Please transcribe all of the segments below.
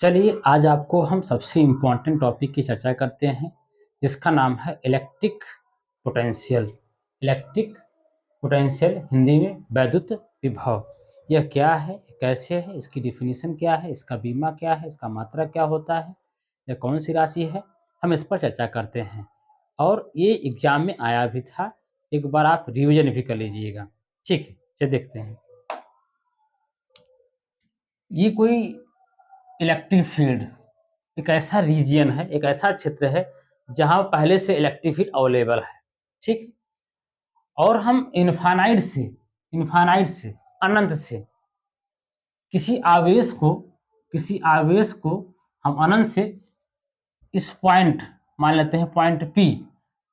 चलिए आज आपको हम सबसे इम्पोर्टेंट टॉपिक की चर्चा करते हैं जिसका नाम है electric potential. Electric potential Hindi में वैद्युत विभव। यह क्या है, कैसे है, इसकी डिफिनीशन क्या है, इसका बीमा क्या है, इसका मात्रा क्या होता है, यह कौन सी राशि है, हम इस पर चर्चा करते हैं। और ये एग्जाम में आया भी था, एक बार आप रिवीजन भी कर लीजिएगा। ठीक है, चलिए देखते हैं। ये कोई इलेक्ट्रिक फील्ड एक ऐसा रीजियन है, एक ऐसा क्षेत्र है जहां पहले से इलेक्ट्रिक फील्ड अवेलेबल है। ठीक, और हम इन्फानाइट से अनंत से किसी आवेश को हम अनंत से इस पॉइंट मान लेते हैं पॉइंट पी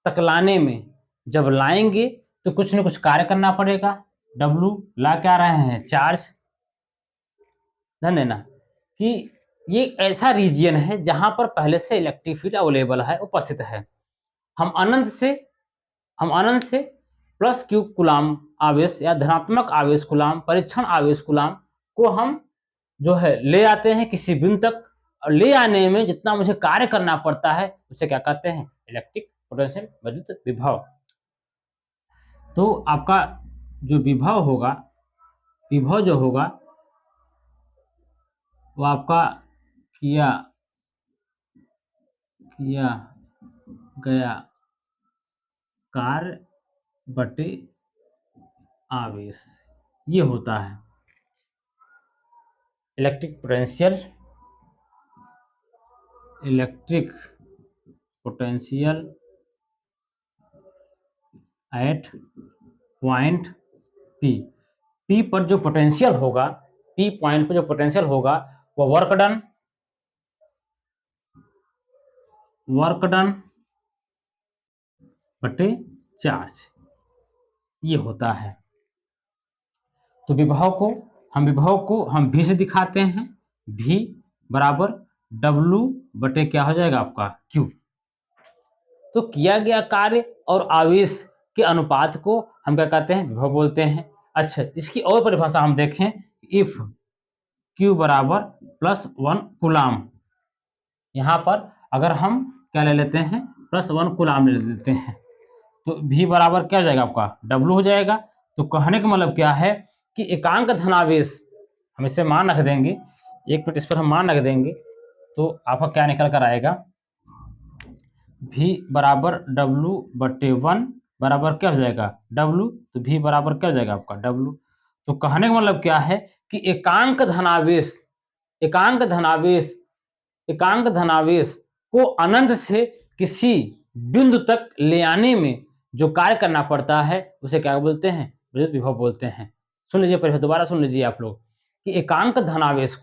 तक लाने में जब लाएंगे तो कुछ न कुछ कार्य करना पड़ेगा। डब्लू ला क्या रहे हैं, चार्ज। ध्यान देना कि ये ऐसा रीजियन है जहां पर पहले से इलेक्ट्रिक फील्ड अवेलेबल है, उपस्थित है। हम अनंत से प्लस क्यू कूलाम आवेश या धनात्मक आवेश कूलाम, परीक्षण आवेश कूलाम को हम जो है ले आते हैं किसी बिंदु तक, और ले आने में जितना मुझे कार्य करना पड़ता है उसे क्या कहते हैं, इलेक्ट्रिक पोटेंशियल, वैद्युत विभव। तो आपका जो विभव जो होगा वो आपका किया गया कार्य बटे आवेश, ये होता है electric potential at point P. P पर जो पोटेंशियल होगा, पी पॉइंट पर जो पोटेंशियल होगा वो वर्क डन बटे चार्ज, ये होता है। तो विभव को हम V से दिखाते हैं। V बराबर W बटे क्या हो जाएगा आपका Q। तो किया गया कार्य और आवेश के अनुपात को हम क्या कहते हैं, विभव बोलते हैं। अच्छा, इसकी और परिभाषा हम देखें, इफ Q बराबर +1 कूलाम, यहाँ पर अगर हम क्या ले लेते हैं, +1 कूलाम ले लेते हैं, तो V बराबर क्या हो जाएगा आपका W हो जाएगा। तो कहने का मतलब क्या है कि एकांक धनावेश, हम इसे मान रख देंगे, एक मिनट इस पर हम मान रख देंगे, तो आपका क्या निकल कर आएगा, V बराबर W बटे 1 बराबर क्या हो जाएगा W। तो V बराबर क्या हो जाएगा आपका W। तो कहने का मतलब क्या है कि एकांक धनावेश को अनंत से किसी बिंदु तक ले आने में जो कार्य करना पड़ता है उसे क्या बोलते हैं, विद्युत विभव बोलते हैं। सुन लीजिए, पहले दोबारा सुन लीजिए आप लोग कि एकांक धनावेश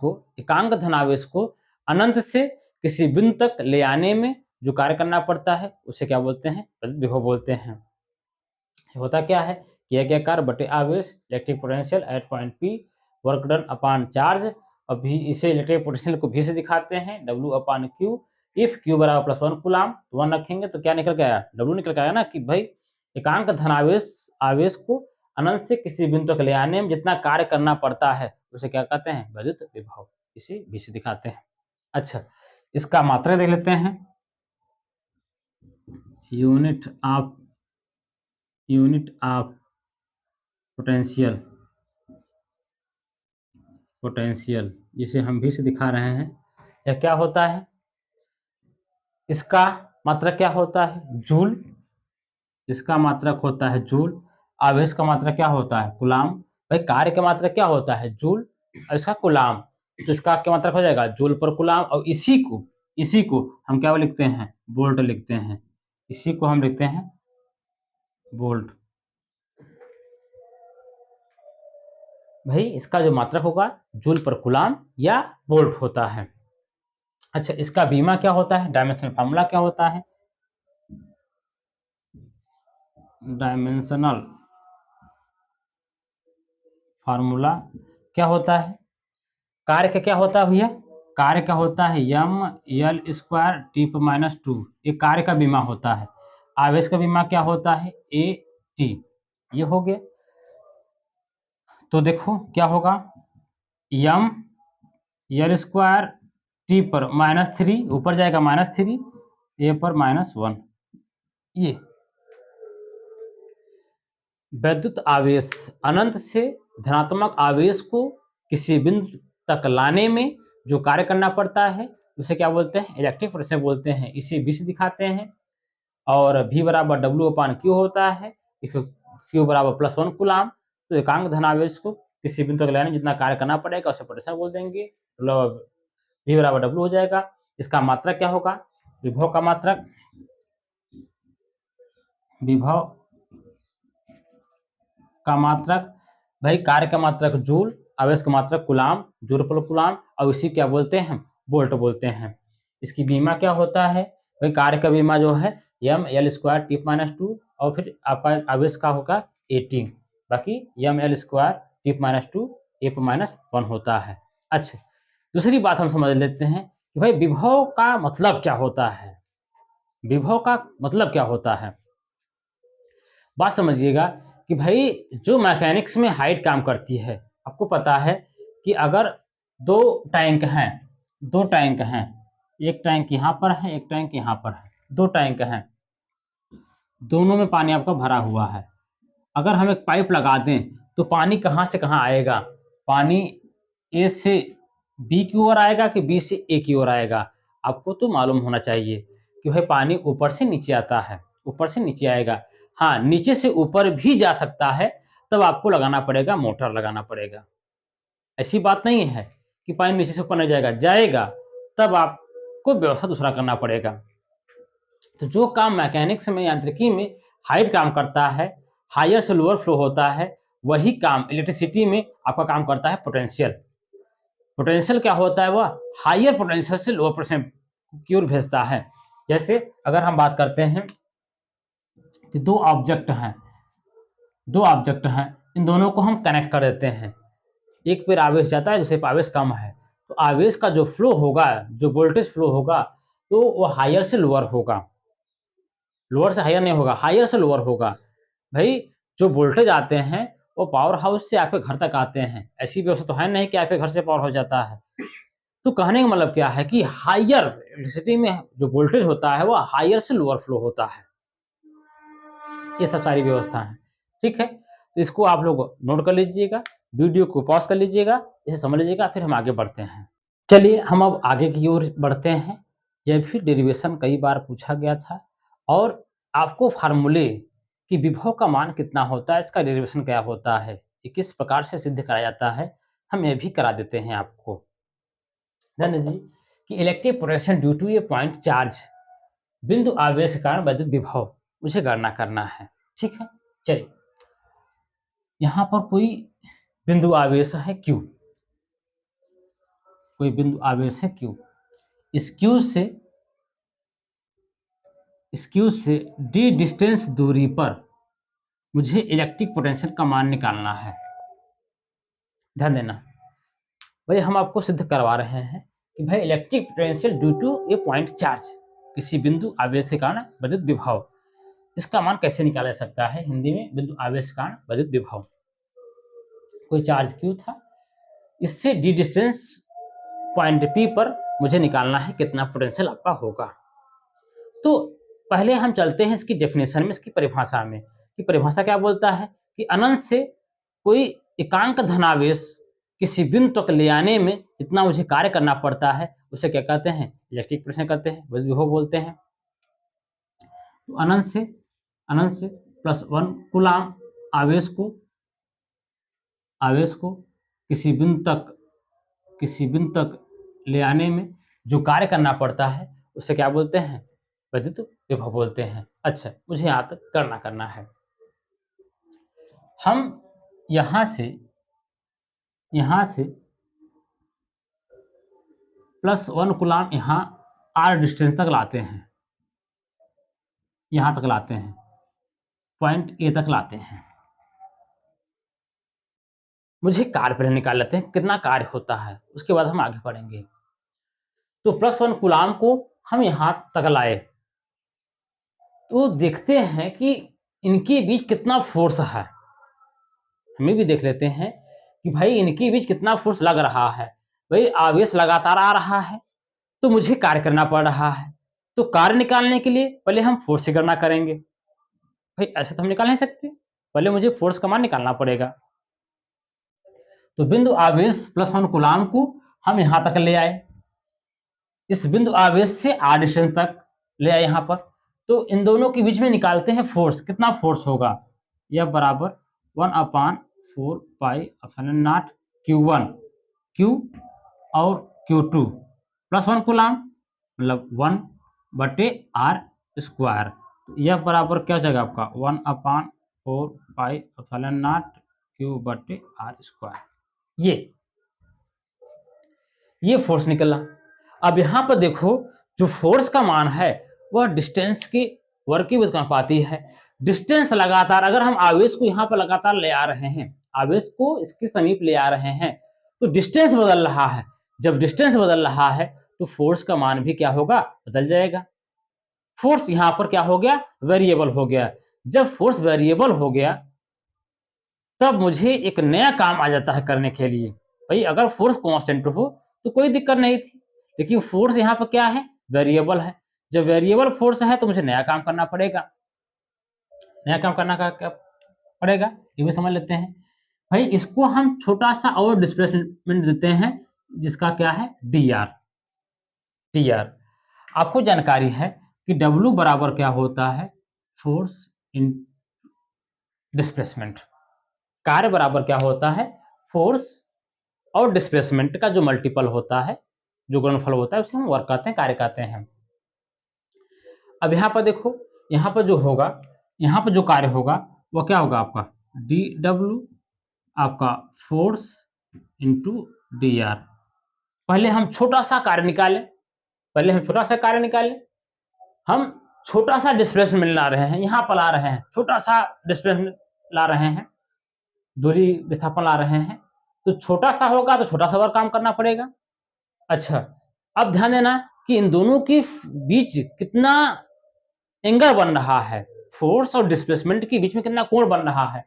को अनंत से किसी बिंदु तक ले आने में जो कार्य करना पड़ता है उसे क्या बोलते हैं, विद्युत विभव बोलते हैं। होता क्या है, किया गया कार्य बटे आवेश, electric potential at point P, work done upon charge. अभी इसे इलेक्ट्रिक पोटेंशियल को भी से दिखाते हैं, W upon Q। If Q बराबर +1 कूलाम, तो 1 रखेंगे तो क्या निकल के आया, W निकल के आया ना, कि भाई एकांक आवेश को अनंत से किसी बिंदु तक ले आने में जितना कार्य करना पड़ता है उसे क्या कहते हैं, वैद्युत विभव। इसे भी से दिखाते हैं। अच्छा, इसका मात्रा देख लेते हैं, यूनिट ऑफ पोटेंशियल, जिसे हम भी से दिखा रहे हैं। यह क्या होता है, इसका मात्रक क्या होता है, जूल। इसका मात्रक होता है जूल। आवेश का मात्रक क्या होता है, कूलाम। भाई कार्य का मात्रक क्या होता है, जूल, और इसका कूलाम। तो इसका क्या मात्रक हो जाएगा, जूल पर कूलाम। और इसी को हम क्या लिखते हैं, वोल्ट लिखते हैं। इसी को हम लिखते हैं वोल्ट। भाई इसका जो मात्रक होगा जूल पर कूलाम या वोल्ट होता है। अच्छा, इसका बीमा क्या होता है, डायमेंशनल फार्मूला क्या होता है, डायमेंशनल फार्मूला क्या होता है, कार्य का क्या होता है भैया, कार्य का होता है mL² T⁻²। ये कार्य का बीमा होता है। आवेश का बीमा क्या होता है, AT। ये हो गया। तो देखो क्या होगा, mL² टी पर -3, ऊपर जाएगा -3, ए पर -1। ये वैद्युत आवेश अनंत से धनात्मक आवेश को किसी बिंदु तक लाने में जो कार्य करना पड़ता है उसे क्या बोलते हैं, इलेक्ट्रिक पोटेंशियल बोलते हैं। इसे V से दिखाते हैं। और V बराबर W/Q होता है। इफ Q बराबर +1 कूलाम, तो एकांक धनावेश को किसी बिंदु तक लाने में जितना कार्य करना पड़ेगा उसे पोटेंशियल बोल देंगे। मतलब V बराबर W हो जाएगा। इसका मात्रक क्या होगा, विभव का मात्रक, विभव का मात्रक भाई, कार्य का मात्रक जूल, आवेश का मात्रक कूलाम, जूल पर कूलाम, और इसी क्या बोलते हैं, वोल्ट बोलते हैं। इसकी बीमा क्या होता है भाई, कार्य का बीमा जो है ml² T-2, और फिर आपका आवेश का होगा 18, बाकी ml² T-2 A-1 होता है। अच्छा, दूसरी बात हम समझ लेते हैं कि भाई विभव का मतलब क्या होता है। विभव का मतलब क्या होता है, बात समझिएगा कि भाई जो मैकेनिक्स में हाइट काम करती है, आपको पता है कि अगर दो टैंक हैं, एक टैंक यहाँ पर है, एक टैंक यहाँ पर है, दो टैंक हैं, दोनों में पानी आपका भरा हुआ है। अगर हम एक पाइप लगा दें तो पानी कहाँ से कहाँ आएगा, पानी ए से बी की ओर आएगा कि बी से ए की ओर आएगा। आपको तो मालूम होना चाहिए कि भाई पानी ऊपर से नीचे आता है, ऊपर से नीचे आएगा। हाँ, नीचे से ऊपर भी जा सकता है, तब आपको लगाना पड़ेगा, मोटर लगाना पड़ेगा। ऐसी बात नहीं है कि पानी नीचे से ऊपर नहीं जाएगा, जाएगा, तब आपको व्यवस्था दूसरा करना पड़ेगा। तो जो काम मैकेनिक्स में, यांत्रिकी में हाइट काम करता है, हायर से लोअर फ्लो होता है, वही काम इलेक्ट्रिसिटी में आपका काम करता है पोटेंशियल। पोटेंशियल क्या होता है, वह हायर पोटेंशियल से लोअर पोटेंशियल की ओर भेजता है। जैसे अगर हम बात करते हैं कि दो ऑब्जेक्ट हैं, इन दोनों को हम कनेक्ट कर देते हैं। एक पर आवेश जाता है, दूसरे पर आवेश कम है, तो आवेश का जो फ्लो होगा, जो वोल्टेज फ्लो होगा, तो वो हायर से लोअर होगा, लोअर से हायर नहीं होगा, हायर से लोअर होगा। भाई जो वोल्टेज आते हैं वो पावर हाउस से आपके घर तक आते हैं। ऐसी व्यवस्था तो है नहीं कि आपके घर से पावर हो जाता है। तो कहने का मतलब क्या है कि हायर इलेक्ट्रिसिटी में जो वोल्टेज होता है वो हायर से लोअर फ्लो होता है। ये सब सारी व्यवस्था है, ठीक है। तो इसको आप लोग नोट कर लीजिएगा, वीडियो को पॉज कर लीजिएगा, इसे समझ लीजिएगा, फिर हम आगे बढ़ते हैं। चलिए हम अब आगे की ओर बढ़ते हैं। यह भी डेरिवेशन कई बार पूछा गया था, और आपको फार्मूले कि विभव का मान कितना होता है, इसका डेरिवेशन क्या होता है, ये किस प्रकार से सिद्ध कराया जाता है, हम ये भी करा देते हैं आपको। ध्यान दीजिए कि electric potential due to a point charge, बिंदु आवेश के कारण वैद्युत विभव, मुझे गणना करना है, ठीक है। चलिए, यहाँ पर कोई बिंदु आवेश है Q, कोई बिंदु आवेश है Q। इस Q से d डिस्टेंस दूरी पर मुझे इलेक्ट्रिक पोटेंशियल का मान निकालना है। ध्यान देना भाई, हम आपको सिद्ध करवा रहे हैं कि भाई electric potential due to a point charge, किसी बिंदु आवेश के कारण वैद्युत विभव, इसका मान कैसे निकाला जा सकता है, हिंदी में बिंदु आवेश के कारण वैद्युत विभव। कोई चार्ज Q था, इससे d डिस्टेंस पॉइंट P पर मुझे निकालना है कितना पोटेंशियल आपका होगा। तो पहले हम चलते हैं इसकी डेफिनेशन में, इसकी परिभाषा में, कि परिभाषा क्या बोलता है कि अनंत से कोई एकांक धनावेश किसी बिंदु तक ले आने में जितना मुझे कार्य करना पड़ता है उसे क्या कहते हैं, इलेक्ट्रिक पोटेंशियल कहते हैं, वैद्युत विभव बोलते हैं। तो अनंत से +1 कूलाम आवेश को किसी बिंदु तक ले आने में जो कार्य करना पड़ता है उसे क्या बोलते हैं, वैद्युत विभव बोलते हैं। अच्छा, मुझे यहाँ तक करना है। हम यहाँ से +1 कूलाम यहाँ r डिस्टेंस तक लाते हैं, यहाँ तक लाते हैं, पॉइंट A तक लाते हैं। मुझे कार्य पहले निकाल लेते हैं, कितना कार्य होता है, उसके बाद हम आगे बढ़ेंगे। तो +1 कूलाम को हम यहाँ तक लाए, तो देखते हैं कि इनके बीच कितना फोर्स है। हमें भी देख लेते हैं कि भाई इनके बीच कितना फोर्स लग रहा है। भाई आवेश लगातार आ रहा है, तो मुझे कार्य करना पड़ रहा है। तो कार्य निकालने के लिए पहले हम फोर्स की गणना करेंगे। भाई ऐसे तो हम निकाल नहीं सकते, पहले मुझे फोर्स का मान निकालना पड़ेगा। तो बिंदु आवेश +1 कूलाम को हम यहां तक ले आए, इस बिंदु आवेश से r डिस्टेंस तक ले आए यहां पर। तो इन दोनों के बीच में निकालते हैं फोर्स। कितना फोर्स होगा? यह बराबर 1/4πε0 Q1 Q और Q2 +1 कूलाम मतलब 1/r²। तो यह बराबर क्या हो जाएगा आपका 1/4πε0 Q/r²। ये फोर्स निकला। अब यहां पर देखो, जो फोर्स का मान है वह डिस्टेंस के वर्ग की व्युत्क्रमानुपाती है। डिस्टेंस लगातार, अगर हम आवेश को यहां पर लगातार ले आ रहे हैं, आवेश को इसके समीप ले आ रहे हैं, तो डिस्टेंस बदल रहा है। जब डिस्टेंस बदल रहा है तो फोर्स का मान भी क्या होगा? बदल जाएगा। फोर्स यहां पर क्या हो गया? वेरिएबल हो गया। जब फोर्स वेरिएबल हो गया तब मुझे एक नया काम आ जाता है करने के लिए। भाई अगर फोर्स कांस्टेंट हो तो कोई दिक्कत नहीं थी, लेकिन फोर्स यहाँ पर क्या है? वेरिएबल है। जब वेरिएबल फोर्स है तो मुझे नया काम करना पड़ेगा। नया काम करना क्या पड़ेगा, ये भी समझ लेते हैं। भाई इसको हम छोटा सा और डिस्प्लेसमेंट देते हैं, जिसका क्या है? dr। आपको जानकारी है कि W बराबर क्या होता है? Force in displacement. कार्य बराबर क्या होता है? फोर्स और डिस्प्लेसमेंट का जो मल्टीपल होता है, जो गुणनफल होता है, उसे हम वर्क कहते हैं, कार्य कहते हैं। अब यहाँ पर देखो, यहाँ पर जो होगा, यहाँ पर जो कार्य होगा वह क्या होगा आपका? dW आपका फोर्स इंटू dr। पहले हम छोटा सा कार्य निकालें, हम छोटा सा डिस्प्लेसमेंट ला रहे हैं, यहाँ पर ला रहे हैं, छोटा सा डिस्प्लेसमेंट ला रहे हैं, दूरी विस्थापन ला रहे हैं। तो छोटा सा होगा तो छोटा सा और काम करना पड़ेगा। अच्छा, अब ध्यान देना कि इन दोनों के बीच कितना एंगल बन रहा है, फोर्स और डिस्प्लेसमेंट के बीच में कितना कोण बन रहा है।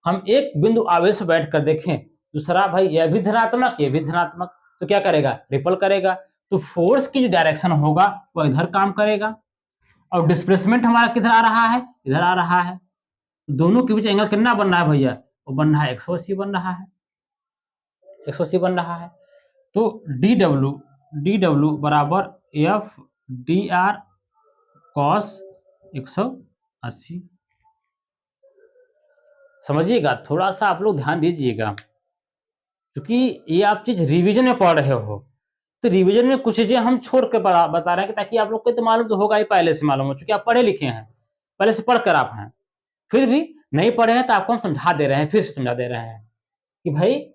हम एक बिंदु आवेश पर बैठ कर देखें, दूसरा भाई यह भी धनात्मक, ये भी धनात्मक, तो क्या करेगा? रिपल करेगा। तो फोर्स की जो डायरेक्शन होगा वह इधर काम करेगा, और डिस्प्लेसमेंट हमारा किधर आ रहा है? इधर आ रहा है। दोनों के बीच एंगल कितना बन रहा है भैया? वो बन रहा है 180 बन रहा है, 180 बन रहा है। तो dw बराबर f dr cos 180। समझिएगा, थोड़ा सा आप लोग ध्यान दीजिएगा, क्योंकि ये आप चीज रिवीजन में पढ़ रहे हो, तो रिवीजन में कुछ चीजें हम छोड़ कर बता रहे हैं, ताकि आप लोग को तो मालूम तो होगा ही, पहले से मालूम हो, चूंकि आप पढ़े लिखे हैं, पहले से पढ़कर आप हैं। फिर भी नहीं पढ़े हैं तो आपको हम समझा दे रहे हैं, फिर से समझा दे रहे हैं कि भाई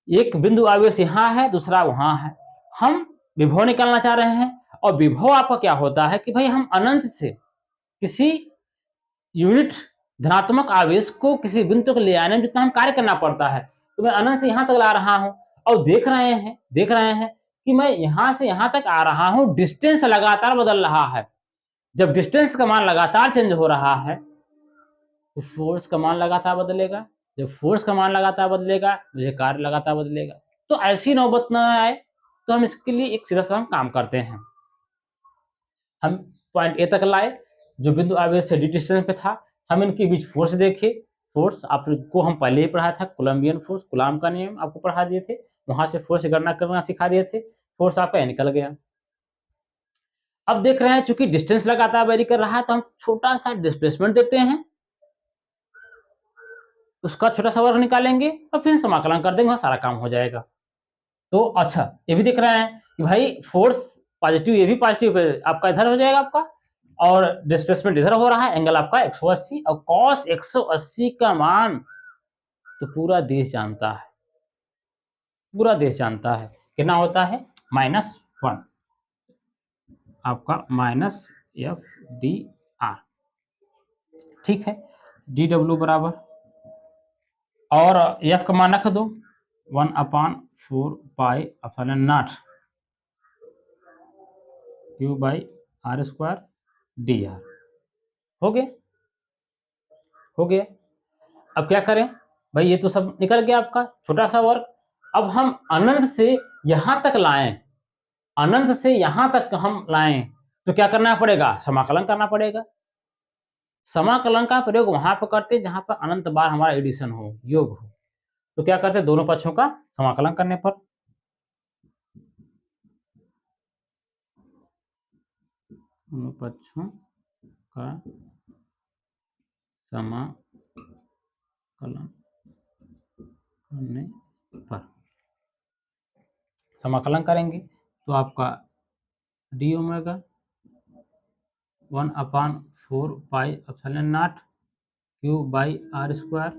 एक बिंदु आवेश यहाँ है, दूसरा वहां है, हम विभव निकालना चाह रहे हैं। और विभव आपका क्या होता है कि भाई हम अनंत से किसी यूनिट धनात्मक आवेश को किसी बिंदु तक ले आने में जितना हम कार्य करना पड़ता है, तो मैं अनंत से यहां तक ला रहा हूं, और देख रहे हैं कि मैं यहां से यहां तक आ रहा हूं, डिस्टेंस लगातार बदल रहा है। जब डिस्टेंस का मान लगातार चेंज हो रहा है तो फोर्स का मान लगातार बदलेगा। जब फोर्स का मान लगातार बदलेगा, मुझे कार्य लगातार बदलेगा। तो ऐसी नौबत न आए, तो हम इसके लिए एक सीधा सा काम करते हैं। हम पॉइंट ए तक लाए, जो बिंदु आवेश से डी डिस्टेंस पे था, हम इनके बीच फोर्स देखे। फोर्स आपको हम पहले ही पढ़ाया था, कोलम्बियन फोर्स, कूलाम का नियम आपको पढ़ा दिए थे, वहां से फोर्स गणना करना सिखा दिए थे। फोर्स आपका निकल गया। अब देख रहे हैं चूंकि डिस्टेंस लगातार वेरी कर रहा है, तो हम छोटा सा डिस्प्लेसमेंट देते हैं, उसका छोटा सा वर्ग निकालेंगे और फिर समाकलन कर देंगे, सारा काम हो जाएगा। तो अच्छा, ये भी देख रहे हैं कि भाई फोर्स पॉजिटिव, ये भी पॉजिटिव आपका इधर हो जाएगा आपका, और डिस्प्लेसमेंट इधर हो रहा है, एंगल आपका 180, और cos 180 का मान तो पूरा देश जानता है, पूरा देश जानता है कितना होता है? -1 आपका -FDR। ठीक है, DW बराबर, और F का मान रख दो 1/4πε0 Q/r² dr। हो गया। अब क्या करें भाई, ये तो सब निकल गया आपका छोटा सा वर्ग। अब हम अनंत से यहां तक लाएं, अनंत से यहां तक हम लाएं तो क्या करना पड़ेगा, समाकलन करना पड़ेगा। समाकलन का प्रयोग वहां पर करते हैं जहां पर अनंत बार हमारा एडिशन हो, योग हो। तो क्या करते हैं, दोनों पक्षों का समाकलन करने पर। दोनों पक्षों का समाकलन करने पर समाकलन करेंगे तो आपका D omega 1/4 pi Q by R square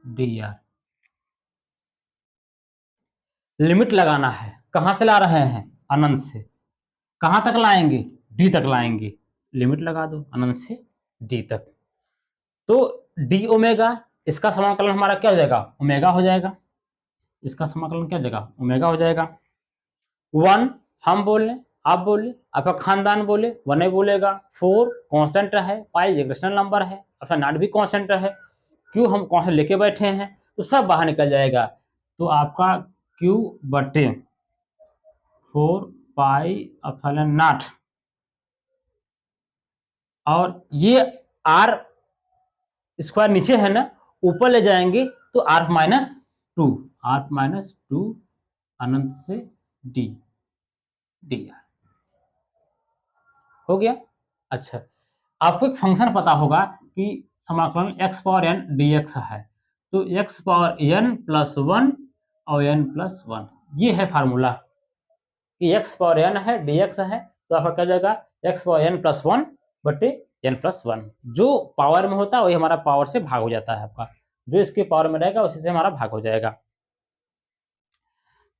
D R. Limit लगाना है, कहां से ला रहे हैं, अनंत से। कहां तक लाएंगे, डी तक लाएंगे। लिमिट लगा दो अनंत से डी तक। तो डी ओमेगा, इसका समाकलन हमारा क्या हो जाएगा, ओमेगा हो जाएगा। इसका समाकलन क्या हो जाएगा, ओमेगा हो जाएगा। 1 हम बोले, आप बोले, आपका खानदान बोले, 1 ही बोलेगा। 4 कांस्टेंट है, पाई रेशनल नंबर है, आपका नॉट भी कांस्टेंट है, क्यू हम कांस्टेंट लेके बैठे हैं, तो सब बाहर निकल जाएगा। तो आपका क्यू बटे 4 पाई एप्सिलॉन नॉट, और ये आर स्क्वायर नीचे है ना, ऊपर ले जाएंगे तो आर माइनस टू अनंत से डी डी आर हो गया। अच्छा, आपको एक फंक्शन पता होगा कि समाकलन x पावर n dx है, तो x पावर n प्लस 1 और n प्लस 1, ये है फार्मूला कि x पावर n है dx है, तो आपका क्या जाएगा, x पावर n प्लस 1 बटे n प्लस 1। जो पावर में होता है वही हमारा पावर से भाग हो जाता है आपका, जो इसके पावर में रहेगा उसी से हमारा भाग हो जाएगा।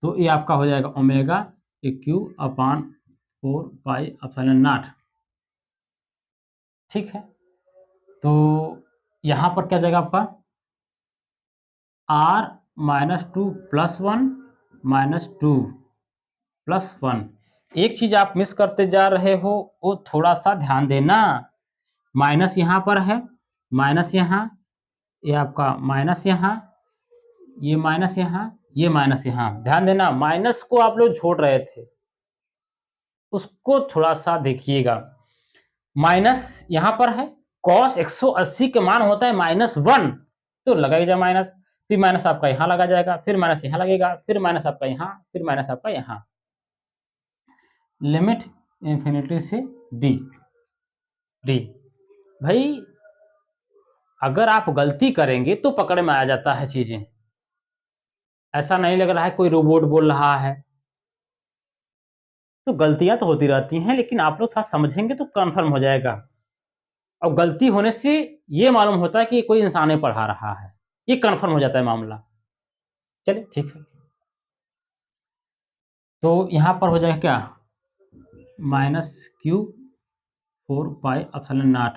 तो ये आपका हो जाएगा omega cube upon 4 pi epsilon not. ठीक है, तो यहां पर क्या जाएगा आपका r minus 2 plus 1 minus 2 plus 1। एक चीज आप मिस करते जा रहे हो, वो थोड़ा सा ध्यान देना। माइनस यहां पर है, माइनस यहां, ये आपका माइनस यहां, ये माइनस यहां, ये माइनस यहां। ध्यान देना, माइनस को आप लोग छोड़ रहे थे, उसको थोड़ा सा देखिएगा। माइनस यहां पर है, cos 180 के मान होता है -1, तो लगाइएगा माइनस, फिर माइनस आपका यहां लगा जाएगा, फिर माइनस यहां लगेगा, फिर माइनस आपका यहां, फिर माइनस आपका यहां। लिमिट इंफिनिटी से डी डी। भाई अगर आप गलती करेंगे तो पकड़ में आ जाता है चीजें, ऐसा नहीं लग रहा है कोई रोबोट बोल रहा है। तो गलतियां तो होती रहती हैं, लेकिन आप लोग थोड़ा समझेंगे तो कंफर्म हो जाएगा। और गलती होने से ये मालूम होता है कि कोई इंसान ही पढ़ा रहा है, ये कंफर्म हो जाता है मामला। चलिए ठीक है, तो यहां पर हो जाएगा क्या, minus Q 4 pi epsilon not.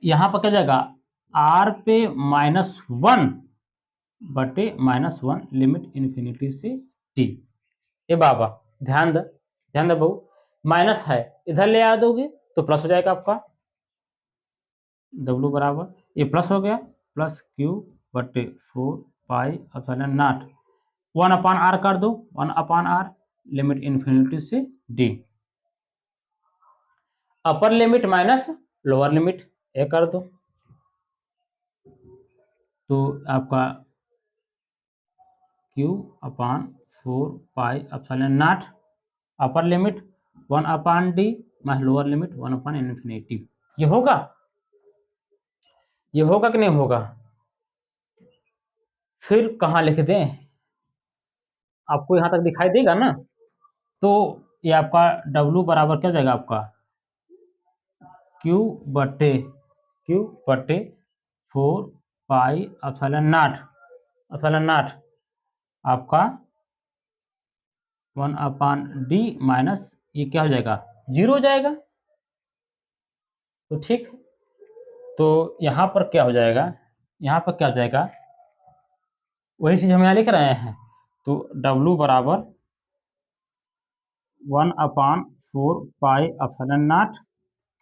यहां पर क्या जाएगा, आर पे -1 बटे -1 लिमिट इन्फिनिटी से टी। ए बाबा ध्यान दे बहू, माइनस है इधर ले आ दोगे तो प्लस हो जाएगा आपका, W बराबर ये प्लस हो गया, प्लस क्यू बटे 4 पाई एप्सिलॉन नॉट 1/r कर दो, 1/r लिमिट इन्फिनिटी से D. Upper limit minus lower limit A कर दो, तो आपका Q/4 pi epsilon naught upper limit 1/d minus lower limit 1/इन्फिनिटी। ये होगा, ये होगा कि नहीं होगा, फिर कहाँ लिख दें, आपको यहां तक दिखाई देगा ना। तो ये आपका W बराबर क्या जाएगा आपका Q बटे 4 पाई एप्सिलॉन नॉट आपका 1/d माइनस ये क्या हो जाएगा, 0 हो जाएगा। तो ठीक, तो यहां पर क्या हो जाएगा, यहां पर क्या हो जाएगा, वही चीज हम यहाँ लिख रहे हैं। तो W बराबर 1/4 पाई epsilon not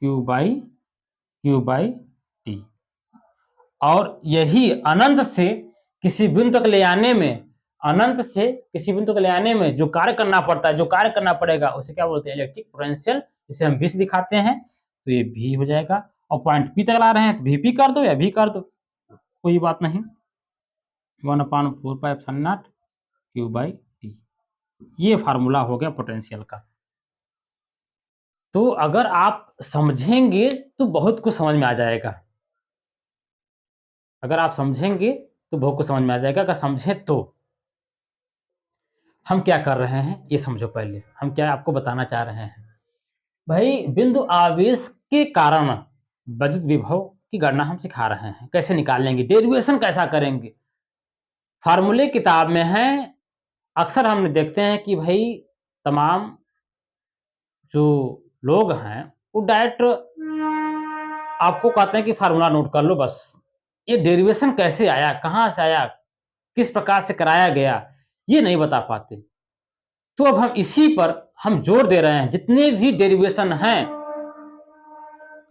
Q by T. और यही अनंत से किसी बिंदु तक ले आने में अनंत से किसी बिंदु को ले आने में जो कार्य करना पड़ता है, जो कार्य करना पड़ेगा, उसे क्या बोलते हैं? इलेक्ट्रिक पोटेंशियल, जिसे हम V से दिखाते हैं। तो ये V हो जाएगा, और पॉइंट P तक ला रहे हैं तो Vp कर दो या V कर दो, कोई बात नहीं। 1/4πε0 Q/T, ये फार्मूला हो गया पोटेंशियल का। तो अगर आप समझेंगे तो बहुत कुछ समझ में आ जाएगा। अगर आप समझेंगे तो बहुत कुछ समझ में आ जाएगा। अगर समझें तो हम क्या कर रहे हैं ये समझो। पहले हम क्या आपको बताना चाह रहे हैं भाई, बिंदु आवेश के कारण विद्युत विभव की गणना हम सिखा रहे हैं, कैसे निकालेंगे, डेरिवेशन कैसा करेंगे। फार्मूले किताब में है। अक्सर हम देखते हैं कि भाई तमाम जो लोग हैं वो डायरेक्ट आपको कहते हैं कि फार्मूला नोट कर लो बस। ये डेरिवेशन कैसे आया, कहाँ से आया, किस प्रकार से कराया गया, ये नहीं बता पाते। तो अब हम इसी पर हम जोर दे रहे हैं। जितने भी डेरिवेशन हैं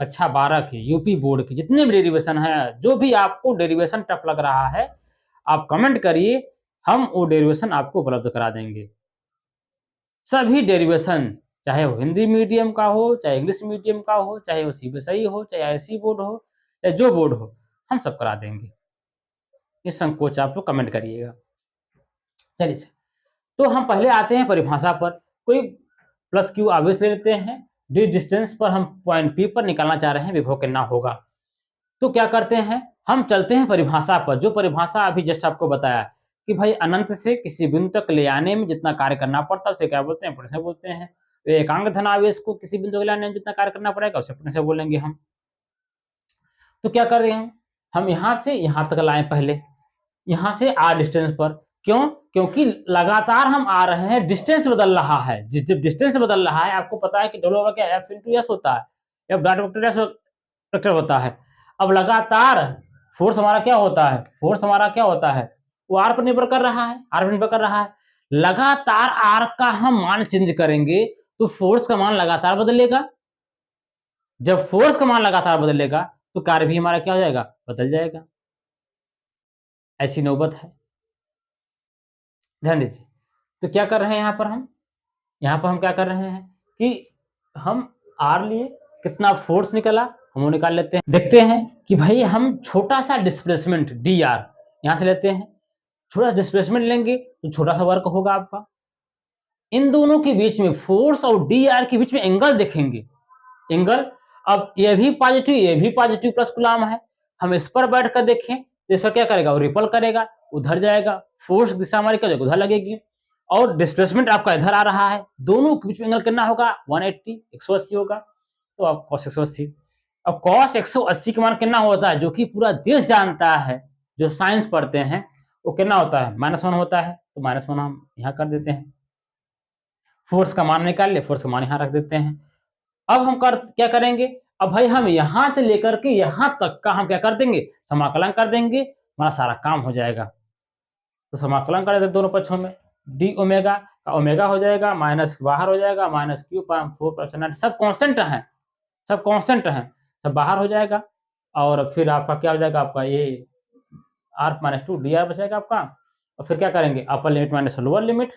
कक्षा 12 के यूपी बोर्ड के, जितने भी डेरिवेशन हैं, जो भी आपको डेरिवेशन टफ लग रहा है, आप कमेंट करिए, हम वो डेरिवेशन आपको उपलब्ध करा देंगे। सभी डेरिवेशन, चाहे वो हिंदी मीडियम का हो, चाहे इंग्लिश मीडियम का हो, चाहे वो सीबीएसई हो, चाहे आईएससी बोर्ड हो, चाहे जो बोर्ड हो, हम सब करा देंगे। निसंकोच आप लोग कमेंट करिएगा। चलिए, तो हम पहले आते हैं परिभाषा पर। कोई प्लस क्यू आवेश ले लेते हैं, डी डिस्टेंस पर हम पॉइंट पी पर निकालना चाह रहे हैं, विभव कितना होगा। तो क्या करते हैं, हम चलते हैं परिभाषा पर। जो परिभाषा अभी जस्ट आपको बताया कि भाई अनंत से किसी बिंदु तक ले आने में जितना कार्य करना पड़ता है उसे क्या बोलते हैं? पोटेंशियल बोलते हैं। तो एकांक धनावेश को किसी बिंदु को ले आने में जितना कार्य करना पड़ेगा उसे पोटेंशियल बोलेंगे हम। तो क्या कर रहे हैं, हम यहाँ से यहाँ तक लाए, पहले यहाँ से आर डिस्टेंस पर। क्यों? क्योंकि लगातार हम आ रहे हैं, डिस्टेंस बदल रहा है। जब डिस्टेंस बदल रहा है, आपको पता है कि डब्ल्यू क्या एफ इंटू एस होता है, एफ डॉट वेक्टर होता है। अब लगातार फोर्स हमारा क्या होता है, फोर्स हमारा क्या होता है, वो आर पर निर्भर कर रहा है, आर पर निर्भर कर रहा है। लगातार आर का हम मान चेंज करेंगे तो फोर्स का मान लगातार बदलेगा। जब फोर्स का मान लगातार बदलेगा तो कार्य भी हमारा क्या हो जाएगा, बदल जाएगा। ऐसी नौबत है, ध्यान दीजिए। तो क्या कर रहे हैं यहाँ पर हम क्या कर रहे हैं कि हम आर लिए, कितना फोर्स निकला हम वो निकाल लेते हैं। देखते हैं कि भाई हम छोटा सा डिस्प्लेसमेंट डी आर यहाँ से लेते हैं। छोटा डिस्प्लेसमेंट लेंगे तो छोटा सा वर्क होगा आपका। इन दोनों के बीच में फोर्स और डी आर के बीच में एंगल देखेंगे, एंगल। अब ये भी पॉजिटिव प्लस कूलम है। हम इस पर बैठ कर देखें तो इस पर क्या करेगा, वो रिपल करेगा, उधर जाएगा। फोर्स दिशा हमारी क्या उधर लगेगी, और डिस्प्लेसमेंट आपका इधर आ रहा है। दोनों के बीच में एंगल कितना होगा, 180 180 होगा। तो आप cos 180, अब cos 180 का मान कितना होता है, जो कि पूरा देश जानता है, जो साइंस पढ़ते हैं, वो कितना होता है, -1 होता है। तो -1 हम यहाँ कर देते हैं। फोर्स का मान निकाल ले, फोर्स का मान यहाँ रख देते हैं। अब हम क्या करेंगे, अब भाई हम यहां से लेकर के यहां तक का हम क्या कर देंगे, समाकलन कर देंगे, हमारा सारा काम हो जाएगा। तो समाकलन कर देते दोनों पक्षों में, डी ओमेगा का ओमेगा हो जाएगा, माइनस बाहर हो जाएगा, -Q/4 सब कांस्टेंट हैं, सब कांस्टेंट हैं, सब बाहर हो जाएगा। और फिर आपका क्या हो जाएगा, आपका ये r-2 dr बचेगा आपका। और फिर क्या करेंगे, अपर लिमिट माइनस लोअर लिमिट।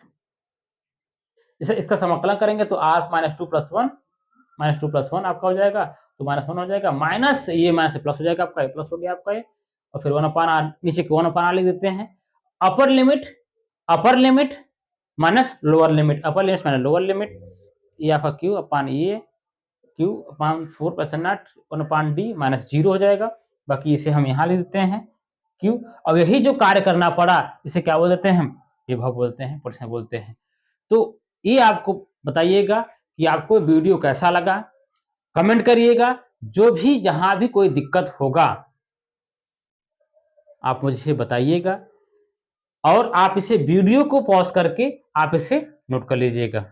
जैसे इसका समाकलन करेंगे तो r-2 + 1 आपका हो जाएगा। तो -1 हो जाएगा, माइनस ये माइनस से प्लस हो जाएगा आपका, ये प्लस हो गया आपका ये। और फिर 1/r नीचे 1/r लिख देते हैं। अपर लिमिट माइनस लोअर लिमिट, अपर लिमिट माइनस लोअर लिमिट, ये आपका Q/4 1/d -0 हो जाएगा। बाकी इसे हम यहाँ लिख देते हैं Q। अब यही जो कार्य करना पड़ा इसे क्या बोल देते हैं हम, विभव बोलते हैं, पोटेंशियल बोलते हैं। तो ये आपको बताइएगा कि आपको वीडियो कैसा लगा, कमेंट करिएगा। जो भी जहां भी कोई दिक्कत होगा आप मुझे बताइएगा, और आप इसे वीडियो को पॉज करके आप इसे नोट कर लीजिएगा।